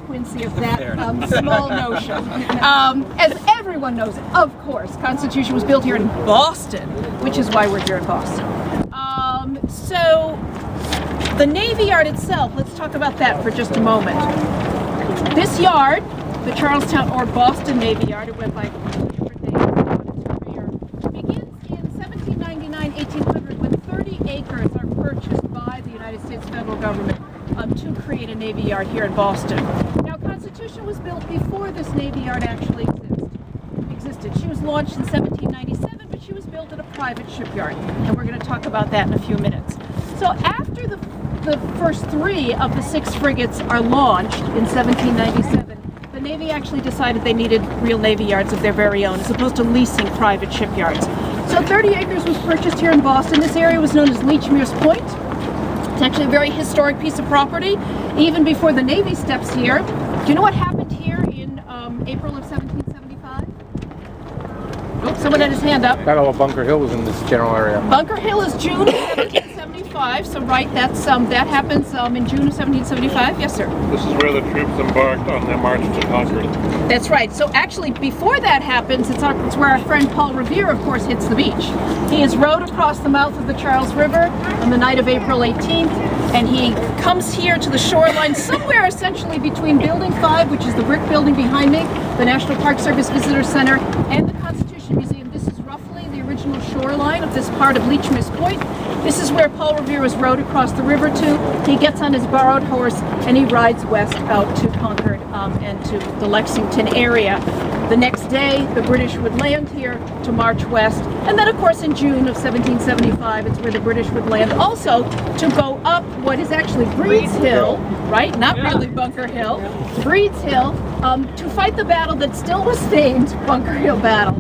Quincy of that small notion. As everyone knows, of course, Constitution was built here in Boston, which is why we're here in Boston. So the Navy Yard itself, let's talk about that for just a moment. This yard, the Charlestown or Boston Navy Yard, it went by different names throughout its career, begins in 1799-1800 when 30 acres are purchased by the United States federal government to create a Navy Yard here in Boston. Now, Constitution was built before this Navy Yard actually existed. She was launched in 1797, but she was built at a private shipyard, and we're going to talk about that in a few minutes. So after the first 3 of the 6 frigates are launched in 1797, the Navy actually decided they needed real Navy yards of their very own, as opposed to leasing private shipyards. So 30 acres was purchased here in Boston. This area was known as Leechmere's Point. It's actually a very historic piece of property, even before the Navy steps here. Do you know what happened here in April of 1775? Oh, someone had his hand up. Battle of Bunker Hill was in this general area. Bunker Hill is June of 1775, so right, that's that happens in June of 1775. Yes, sir. This is where the troops embarked on their march to Concord. That's right. So actually, before that happens, it's where our friend Paul Revere, of course, hits the beach. He is rowed across the mouth of the Charles River on the night of April 18th, and he comes here to the shoreline, somewhere essentially between Building 5, which is the brick building behind me, the National Park Service Visitor Center, and the Constitution Museum. This is roughly the original shoreline of this part of Leechmere's Point. This is where Paul Revere was rowed across the river to. He gets on his borrowed horse and he rides west out to Concord and to the Lexington area. The next day, the British would land here to march west. And then, of course, in June of 1775, it's where the British would land also to go up what is actually Breed's Hill, right? Not really Bunker Hill. Breed's Hill, to fight the battle that still was named Bunker Hill Battle.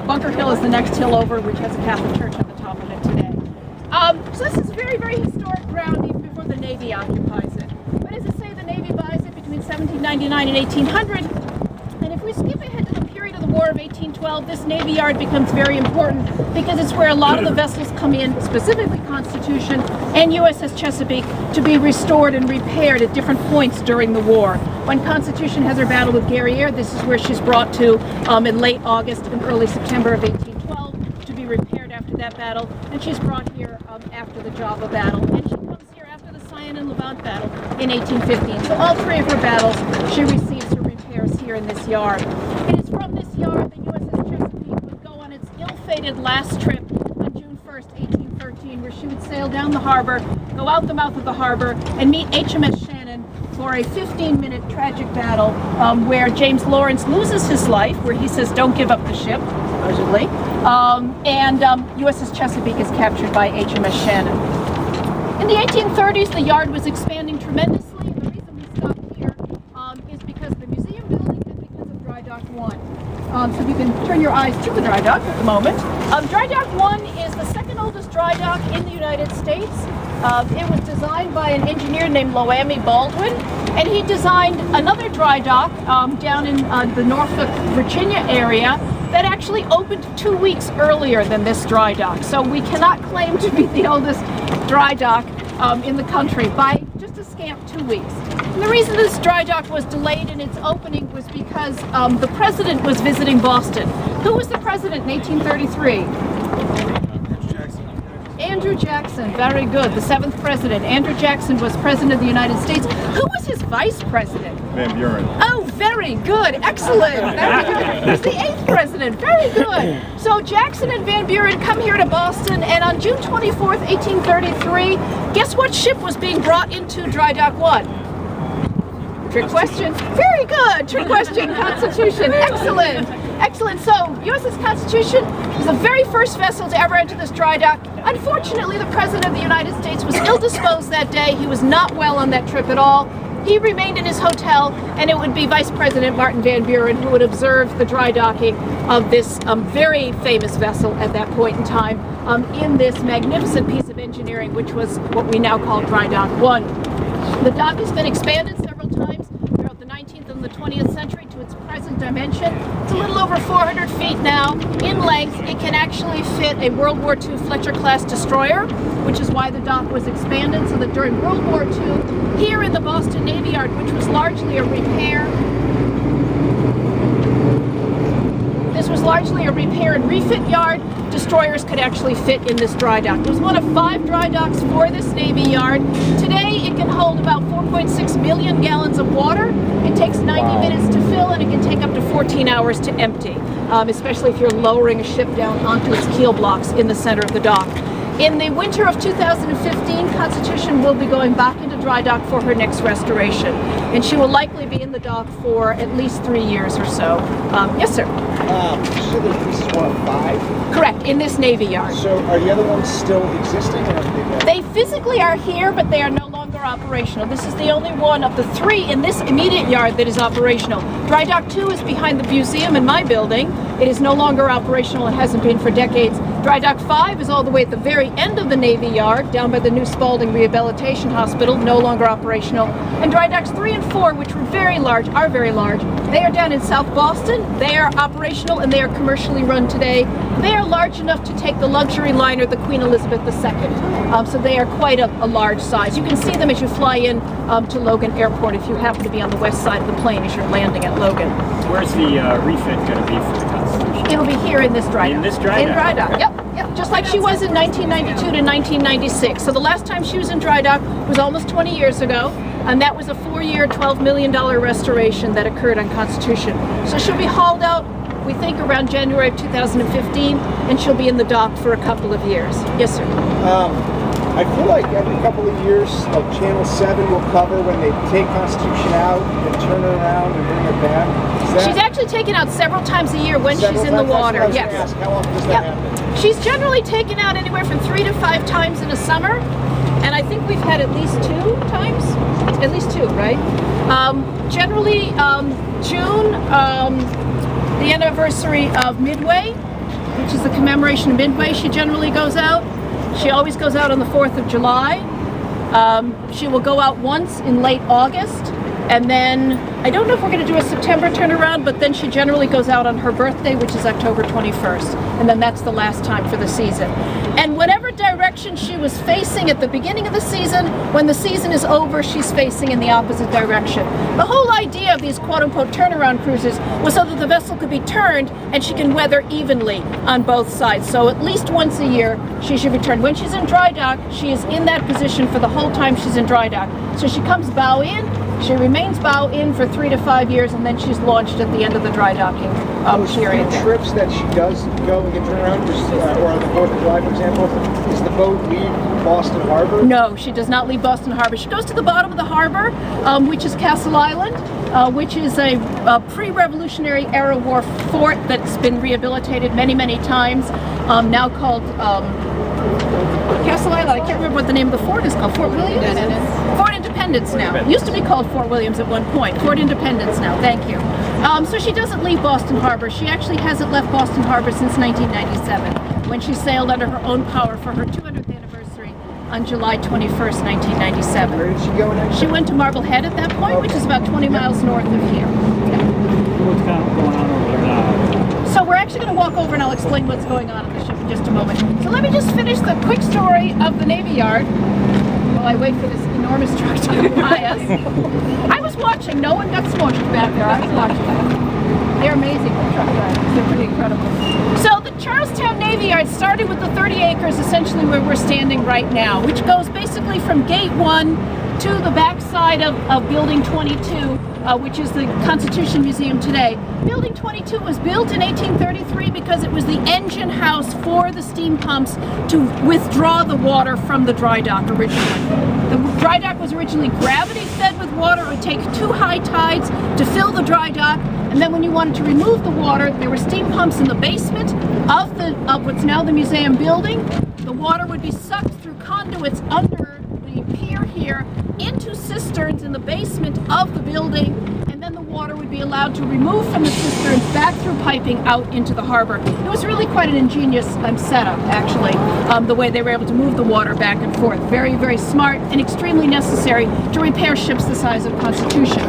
Bunker Hill is the next hill over, which has a Catholic church on the top of it today. So this is very, very historic ground even before the Navy occupies it. But as I say, the Navy buys it between 1799 and 1800. And if we skip ahead to the period of the War of 1812, this Navy Yard becomes very important because it's where a lot of the vessels come in, specifically Constitution and USS Chesapeake, to be restored and repaired at different points during the war. When Constitution has her battle with Guerriere, this is where she's brought to in late August and early September of 1812 to be repaired after that battle, and she's brought here after the Java battle, and she comes here after the Sion and Levant battle in 1815. So all 3 of her battles, she receives her repairs here in this yard. It is from this yard that USS Chesapeake would go on its ill-fated last trip on June 1st, 1813, where she would sail down the harbor, go out the mouth of the harbor, and meet HMS Shannon for a 15-minute tragic battle where James Lawrence loses his life, where he says, "Don't give up the ship," supposedly, and USS Chesapeake is captured by HMS Shannon. In the 1830s, the yard was expanding tremendously. The reason we stopped here is because of the museum building and because of Dry Dock 1. So if you can turn your eyes to the dry dock at the moment. Dry Dock 1 is the second oldest dry dock in the United States. It was designed by an engineer named Loamy Baldwin, and he designed another dry dock down in the Norfolk, Virginia area that actually opened 2 weeks earlier than this dry dock. So we cannot claim to be the oldest dry dock in the country by just a scant 2 weeks. And the reason this dry dock was delayed in its opening was because the president was visiting Boston. Who was the president in 1833? Andrew Jackson, very good. The 7th president. Andrew Jackson was president of the United States. Who was his vice president? Van Buren. Oh, very good. Excellent. Very good. He was the 8th president. Very good. So Jackson and Van Buren come here to Boston, and on June 24th, 1833, guess what ship was being brought into Dry Dock 1? Trick question. Very good. Trick question. Constitution. Excellent. Excellent. So, USS Constitution was the very first vessel to ever enter this dry dock. Unfortunately, the President of the United States was ill-disposed that day. He was not well on that trip at all. He remained in his hotel, and it would be Vice President Martin Van Buren who would observe the dry docking of this very famous vessel at that point in time in this magnificent piece of engineering, which was what we now call Dry Dock 1. The dock has been expanded several times throughout the 19th and the 20th century to its present dimension. It's a little over 400 feet now in length. It can actually fit a World War II Fletcher-class destroyer, which is why the dock was expanded, so that during World War II, here in the Boston Navy Yard, which was largely a repair. This was largely a repair and refit yard. Destroyers could actually fit in this dry dock. It was one of 5 dry docks for this Navy Yard. Today it can hold about 4.6 million gallons of water. It takes 90 minutes to fill, and it can take up to 14 hours to empty, especially if you're lowering a ship down onto its keel blocks in the center of the dock. In the winter of 2015, Constitution will be going back into dry dock for her next restoration, and she will likely be in the dock for at least 3 years or so. Yes, sir. So this is one of 5? Correct, in this Navy Yard. So are the other ones still existing? Or have they They physically are here, but they are no longer operational. This is the only one of the 3 in this immediate yard that is operational. Dry Dock 2 is behind the museum in my building. It is no longer operational. It hasn't been for decades. Dry Dock 5 is all the way at the very end of the Navy Yard, down by the new Spaulding Rehabilitation Hospital, no longer operational. And Dry Docks 3 and 4, which were very large, are very large. They are down in South Boston. They are operational and they are commercially run today. They are large enough to take the luxury liner, the Queen Elizabeth II. So they are quite a large size. You can see them as you fly in to Logan Airport if you happen to be on the west side of the plane as you're landing at Logan. Where's the refit going to be for the Constitution? It'll be here in this dry dock. In this dry dock? In dry dock, yep. Just like she was in 1992 to 1996. So the last time she was in dry dock was almost 20 years ago, and that was a 4-year, $12 million restoration that occurred on Constitution. So she'll be hauled out, we think, around January of 2015, and she'll be in the dock for a couple of years. Yes, sir. I feel like every couple of years, like Channel 7 will cover when they take Constitution out and turn her around and bring her back. Is that She's actually taken out several times a year when she's in the water. That's what I was Yes. gonna ask. How often does that happen? She's generally taken out anywhere from 3 to 5 times in a summer, and I think we've had at least 2 times. At least 2, right? Generally, June, the anniversary of Midway, which is the commemoration of Midway, she generally goes out. She always goes out on the 4th of July. She will go out once in late August, and then I don't know if we're going to do a September turnaround, but then she generally goes out on her birthday, which is October 21st, and then that's the last time for the season. And whatever direction she was facing at the beginning of the season, when the season is over, she's facing in the opposite direction. The whole idea of these quote-unquote turnaround cruises was so that the vessel could be turned and she can weather evenly on both sides. So at least once a year, she should be turned. When she's in dry dock, she is in that position for the whole time she's in dry dock. So she comes bow in, she remains bow in for 3 to 5 years, and then she's launched at the end of the dry docking period. The trips that she does go and get turned around, just, or on the 4th of July, for example, does the boat leave Boston Harbor? No, she does not leave Boston Harbor. She goes to the bottom of the harbor, which is Castle Island, which is a pre-Revolutionary era war fort that's been rehabilitated many, many times, now called Castle Island. I can't remember what the name of the fort is called. Fort Williams? Fort Independence now. It used to be called Fort Williams at one point. Fort Independence now. Thank you. So she doesn't leave Boston Harbor. She actually hasn't left Boston Harbor since 1997, when she sailed under her own power for her 200th anniversary on July 21st, 1997. Where did she go next? She went to Marblehead at that point, which is about 20 miles north of here. What's kind of going on over there now? So we're actually going to walk over and I'll explain what's going on in the ship in just a moment. So let me just finish the quick story of the Navy Yard while I wait for this enormous truck to come by us. I was watching. No one got smushed back there. I was watching. They're amazing, the truck drivers. They're pretty incredible. So the Charlestown Navy Yard started with the 30 acres, essentially where we're standing right now, which goes basically from Gate 1 to the back side of Building 22, which is the Constitution Museum today. Building 22 was built in 1833 because it was the engine house for the steam pumps to withdraw the water from the dry dock originally. The dry dock was originally gravity fed with water. It would take 2 high tides to fill the dry dock, and then when you wanted to remove the water, there were steam pumps in the basement of what's now the museum building. The water would be sucked through conduits under the pier here into cisterns in the basement of the building, and then the water would be allowed to remove from the cisterns back through piping out into the harbor. It was really quite an ingenious setup, actually, the way they were able to move the water back and forth. Very, very smart and extremely necessary to repair ships the size of Constitution.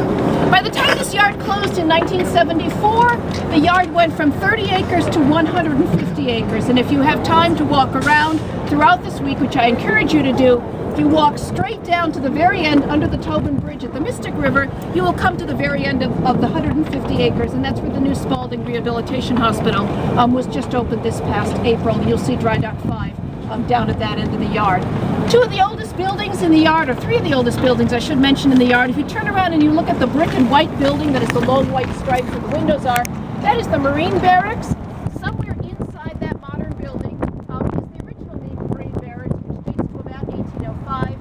By the time this yard closed in 1974, the yard went from 30 acres to 150 acres. And if you have time to walk around throughout this week, which I encourage you to do, If you walk straight down to the very end under the Tobin Bridge at the Mystic River, you will come to the very end of the 150 acres, and that's where the new Spalding Rehabilitation Hospital was just opened this past April. You'll see Dry Dock 5 down at that end of the yard. Two of the oldest buildings in the yard, or three of the oldest buildings I should mention in the yard. If you turn around and you look at the brick and white building that is the lone white stripes where the windows are, that is the Marine Barracks. Somewhere inside that modern building is the original Marine Barracks, which dates to about 1805.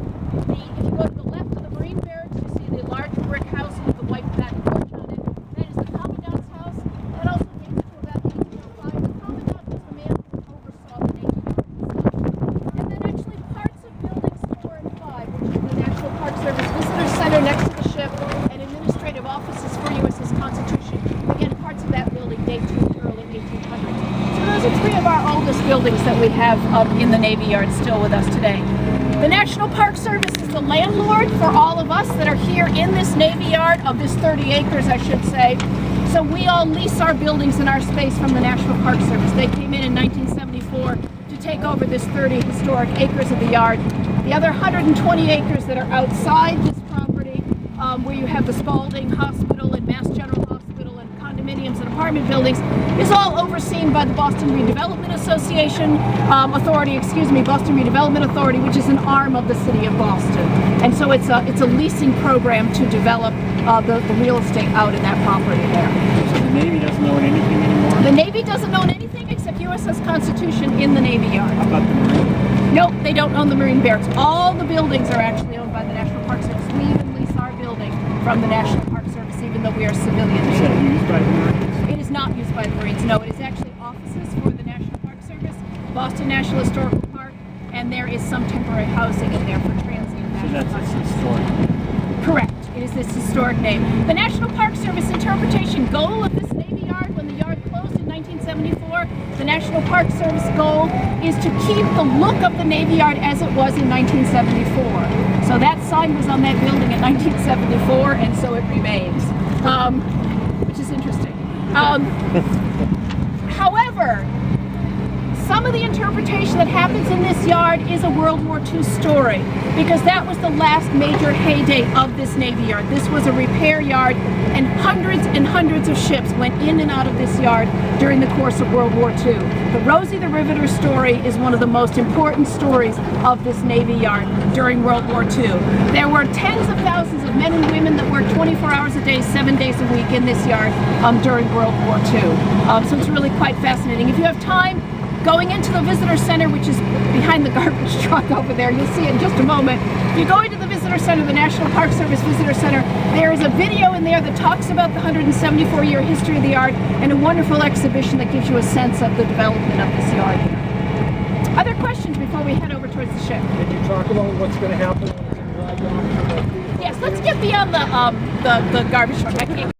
If you go to the left of the Marine Barracks, you see the large brick house with the white back porch on it. That is the Commandant's house. That also dates to about 1805. The Commandant was the man who oversaw the Navy Yard. And then actually parts of buildings 4 and 5, which is the National Park Service Visitor Center next to the ship and administrative offices for USS Constitution. Again, parts of that building date to the early 1800s. So those are three of our oldest buildings that we have in the Navy Yard still with us today. The National Park Service is the landlord for all of us that are here in this Navy Yard, of this 30 acres I should say. So we all lease our buildings and our space from the National Park Service. They came in 1974 to take over this 30 historic acres of the yard. The other 120 acres that are outside this property, where you have the Spalding Hospital and Mass General Hospital and condominiums and apartment buildings, is all overseen by the Boston Redevelopment Association Boston Redevelopment Authority, which is an arm of the city of Boston. And so it's a leasing program to develop the real estate out in that property there. So the Navy doesn't own anything anymore? The Navy doesn't own anything except USS Constitution in the Navy Yard. How about the Marine? Nope, they don't own the Marine Barracks. All the buildings are actually owned by the National Park Service. We even lease our building from the National Park Service, even though we are civilian. Is that used by the Marines? It is not used by the Marines, no. It is actually offices for the National Park Service, Boston National Historical Park, and there is some temporary housing in there for transient So National Park that's Service. historic. Correct. It is this historic name. The National Park Service interpretation goal of this Navy Yard, when the yard closed in 1974, the National Park Service goal is to keep the look of the Navy Yard as it was in 1974. So that sign was on that building in 1974, and so it remains, which is interesting. However, some of the interpretation that happens in this yard is a World War II story, because that was the last major heyday of this Navy Yard. This was a repair yard, and hundreds of ships went in and out of this yard during the course of World War II. The Rosie the Riveter story is one of the most important stories of this Navy Yard during World War II. There were tens of thousands of men and women that worked 24 hours a day, 7 days a week in this yard during World War II. So it's really quite fascinating. If you have time, going into the visitor center, which is behind the garbage truck over there, you'll see it in just a moment. If you go into the visitor center, the National Park Service Visitor Center, there is a video in there that talks about the 174-year history of the yard, and a wonderful exhibition that gives you a sense of the development of this yard. Other questions before we head over towards the ship? Can you talk about what's going to happen when it's in dry dock? Yes, let's get beyond the garbage truck. I can't